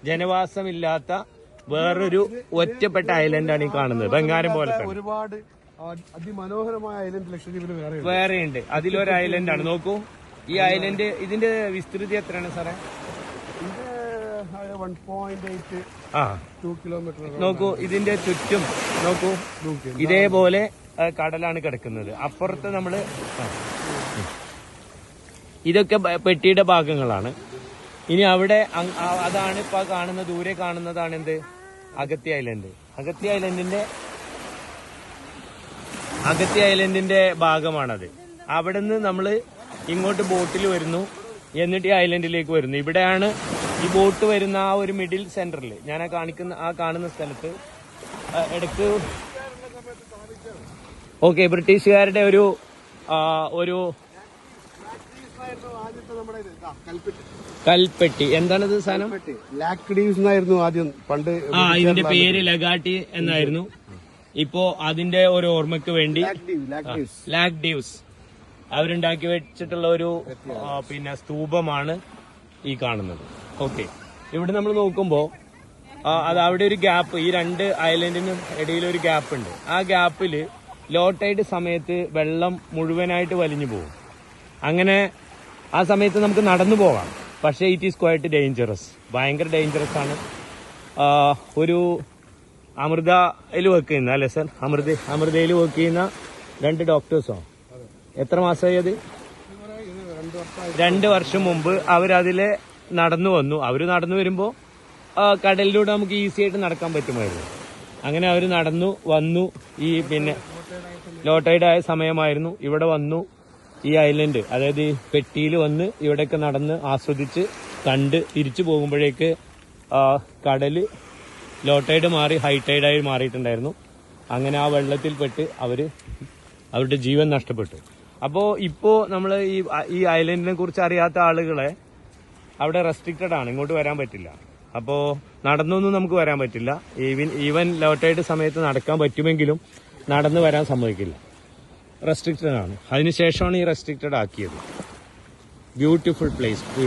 ജനവാസമില്ലാത്ത വേറൊരു ഒറ്റപ്പെട്ട ഐലൻഡാണ് ഈ കാണുന്നത്. ബംഗാരം പോലെ ഒരുപാട് അതിമനോഹരമായ ഐലൻഡ് ലക്ഷദ്വീപിൽ വേറെയുണ്ട്. അതിലൊരു ഐലൻഡാണ്. നോക്കൂ, ഈ ഐലൻഡ് ഇതിന്റെ വിസ്തൃതി എത്രയാണ് സാറേ? 1.82 കിലോമീറ്റർ. നോക്കൂ, ഇതിന്റെ ചുറ്റും നോക്കൂ, ഇതേപോലെ കടലാണ് കിടക്കുന്നത്. അപ്പുറത്ത് നമ്മള് ഇതൊക്കെ പെട്ടിയുടെ ഭാഗങ്ങളാണ്. ഇനി അവിടെ അതാണ് ഇപ്പൊ കാണുന്ന ദൂരെ കാണുന്നതാണ് എന്ത്? അഗത്തി ഐലൻഡ്. അഗത്തി ഐലൻഡിന്റെ ഭാഗമാണത്. അവിടെ നിന്ന് നമ്മള് ഇങ്ങോട്ട് ബോട്ടിൽ വരുന്നു, എന്നിട്ട് ഈ ഐലൻഡിലേക്ക് വരുന്നു. ഇവിടെയാണ് ഈ ബോട്ട് വരുന്ന ആ ഒരു മിഡിൽ സെന്ററിൽ ഞാൻ കാണുന്ന സ്ഥലത്ത് ഇടയ്ക്ക് ഓക്കെ ബ്രിട്ടീഷുകാരുടെ ഒരു കൽപ്പെട്ടി. എന്താണിത് സാധനം? ലാക്ഡീവ്സ് എന്നായിരുന്നു ആദ്യം പണ്ട്. ഇതിന്റെ പേര് ലഗാട്ടി എന്നായിരുന്നു. ഇപ്പോ അതിന്റെ ഒരു ഓർമ്മയ്ക്ക് വേണ്ടി ലാക്ഡീവ്സ് അവരുണ്ടാക്കി വെച്ചിട്ടുള്ള ഒരു പിന്നെ സ്തൂപമാണ് ഈ കാണുന്നത്. ഓക്കെ, ഇവിടെ നമ്മൾ നോക്കുമ്പോ അത് അവിടെ ഒരു ഗ്യാപ്പ്, ഈ രണ്ട് ഐലൻഡിനും ഇടയിൽ ഒരു ഗ്യാപ്പ് ഉണ്ട്. ആ ഗ്യാപ്പില് ലോ ടൈഡ് സമയത്ത് വെള്ളം മുഴുവനായിട്ട് വലിഞ്ഞു പോകും. അങ്ങനെ ആ സമയത്ത് നമുക്ക് നടന്നു പോകാം, പക്ഷേ ഇറ്റ് ഈസ് ക്വൈറ്റ് ഡേഞ്ചറസ്. ഭയങ്കര ഡേഞ്ചറസ് ആണ്. ഒരു അമൃതയിൽ വർക്ക് ചെയ്യുന്ന അല്ലേ സർ? അമൃതയിൽ വർക്ക് ചെയ്യുന്ന 2 ഡോക്ടേഴ്സോ എത്ര മാസമായി അത്? 2 വർഷം മുമ്പ് അവരതിലെ നടന്നു വന്നു. അവർ നടന്നു വരുമ്പോൾ കടലിലൂടെ നമുക്ക് ഈസി ആയിട്ട് നടക്കാൻ പറ്റുമായിരുന്നു. അങ്ങനെ അവർ നടന്നു വന്നു. ഈ പിന്നെ ലോ ടൈഡ് ആയ സമയമായിരുന്നു. ഇവിടെ വന്നു ഈ ഐലൻഡ്, അതായത് ഈ പെട്ടിയിൽ വന്ന് ഇവിടെയൊക്കെ നടന്ന് ആസ്വദിച്ച് കണ്ട് തിരിച്ചു പോകുമ്പോഴേക്ക് കടല് ലോ ടൈഡ് മാറി ഹൈ ടൈഡായി മാറിയിട്ടുണ്ടായിരുന്നു. അങ്ങനെ ആ വെള്ളത്തിൽപ്പെട്ട് അവരുടെ ജീവൻ നഷ്ടപ്പെട്ടു. അപ്പോൾ ഇപ്പോൾ നമ്മൾ ഈ ഐലൻഡിനെ കുറിച്ച് അറിയാത്ത ആളുകളെ അവിടെ റെസ്ട്രിക്റ്റഡ് ആണ്, ഇങ്ങോട്ട് വരാൻ പറ്റില്ല. അപ്പോൾ നടന്നൊന്നും നമുക്ക് വരാൻ പറ്റില്ല. ഈവൻ ലോ ടൈഡ് സമയത്ത് നടക്കാൻ പറ്റുമെങ്കിലും നടന്നു വരാൻ സമ്മതിക്കില്ല, റെസ്ട്രിക്റ്റഡ് ആണ്. അതിനുശേഷമാണ് ഈ റെസ്ട്രിക്റ്റഡ് ആക്കിയത്. Beautiful place.